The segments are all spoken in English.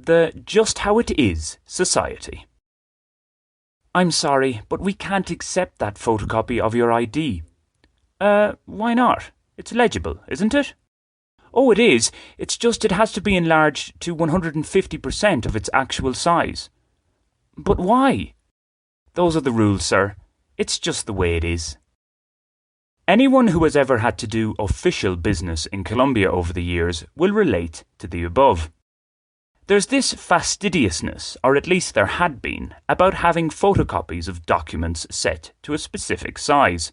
The just how it is society. I'm sorry, but we can't accept that photocopy of your ID. Why not? It's legible, isn't it? Oh, it is. It's just it has to be enlarged to 150% of its actual size. But why? Those are the rules, sir. It's just the way it is. Anyone who has ever had to do official business in Colombia over the years will relate to the above. There's this fastidiousness, or at least there had been, about having photocopies of documents set to a specific size.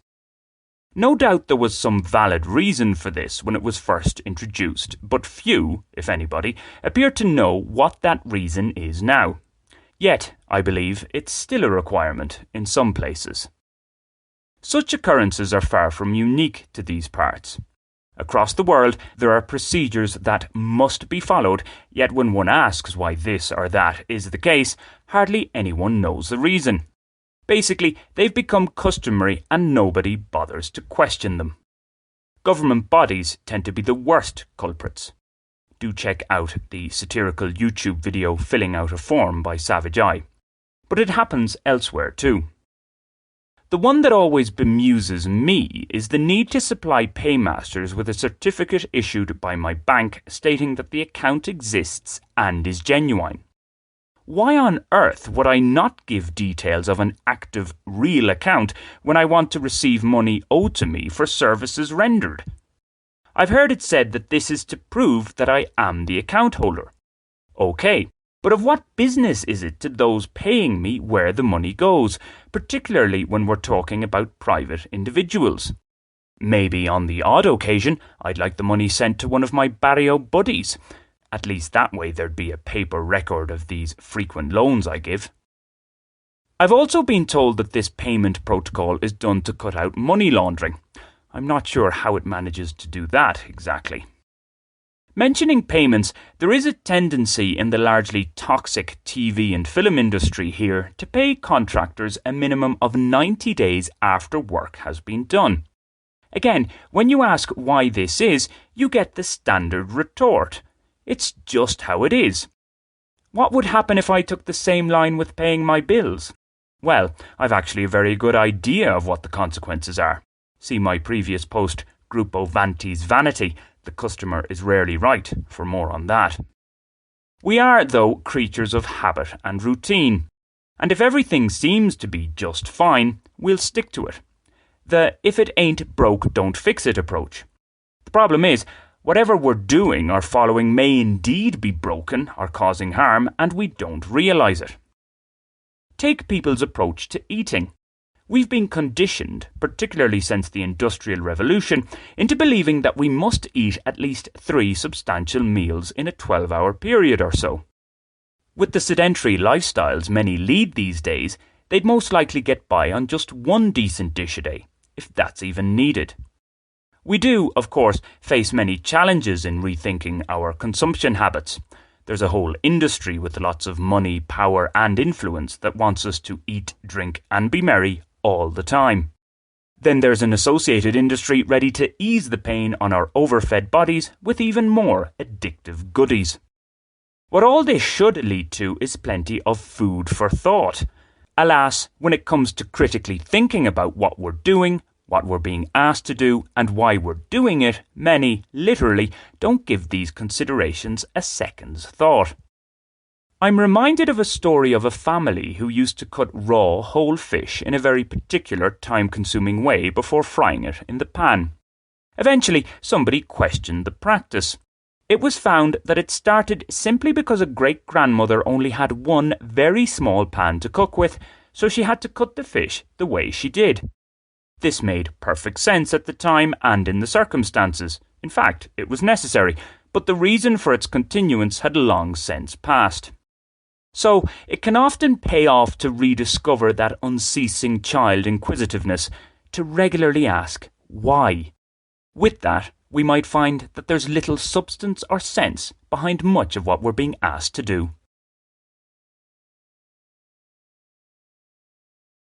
No doubt there was some valid reason for this when it was first introduced, but few, if anybody, appear to know what that reason is now. Yet, I believe, it's still a requirement in some places. Such occurrences are far from unique to these parts. Across the world, there are procedures that must be followed, yet when one asks why this or that is the case, hardly anyone knows the reason. Basically, they've become customary and nobody bothers to question them. Government bodies tend to be the worst culprits. Do check out the satirical YouTube video Filling Out a Form by Savage Eye. But it happens elsewhere too. The one that always bemuses me is the need to supply paymasters with a certificate issued by my bank stating that the account exists and is genuine. Why on earth would I not give details of an active, real account when I want to receive money owed to me for services rendered? I've heard it said that this is to prove that I am the account holder. Okay. But of what business is it to those paying me where the money goes, particularly when we're talking about private individuals? Maybe on the odd occasion, I'd like the money sent to one of my barrio buddies. At least that way there'd be a paper record of these frequent loans I give. I've also been told that this payment protocol is done to cut out money laundering. I'm not sure how it manages to do that exactly. Mentioning payments, there is a tendency in the largely toxic TV and film industry here to pay contractors a minimum of 90 days after work has been done. Again, when you ask why this is, you get the standard retort. It's just how it is. What would happen if I took the same line with paying my bills? Well, I've actually a very good idea of what the consequences are. See my previous post, Gruppo Vanti's Vanity. The customer is rarely right, for more on that. We are, though, creatures of habit and routine, and if everything seems to be just fine, we'll stick to it. The if it ain't broke, don't fix it approach. The problem is, whatever we're doing or following may indeed be broken or causing harm, and we don't realise it. Take people's approach to eating. We've been conditioned, particularly since the Industrial Revolution, into believing that we must eat at least 3 substantial meals in a 12-hour period or so. With the sedentary lifestyles many lead these days, they'd most likely get by on just 1 decent dish a day, if that's even needed. We do, of course, face many challenges in rethinking our consumption habits. There's a whole industry with lots of money, power and influence that wants us to eat, drink and be merry all the time. Then there's an associated industry ready to ease the pain on our overfed bodies with even more addictive goodies. What all this should lead to is plenty of food for thought. Alas, when it comes to critically thinking about what we're doing, what we're being asked to do, and why we're doing it, many, literally, don't give these considerations a second's thought. I'm reminded of a story of a family who used to cut raw whole fish in a very particular time-consuming way before frying it in the pan. Eventually, somebody questioned the practice. It was found that it started simply because a great-grandmother only had one very small pan to cook with, so she had to cut the fish the way she did. This made perfect sense at the time and in the circumstances. In fact, it was necessary, but the reason for its continuance had long since passed. So, it can often pay off to rediscover that unceasing child inquisitiveness, to regularly ask, why? With that, we might find that there's little substance or sense behind much of what we're being asked to do.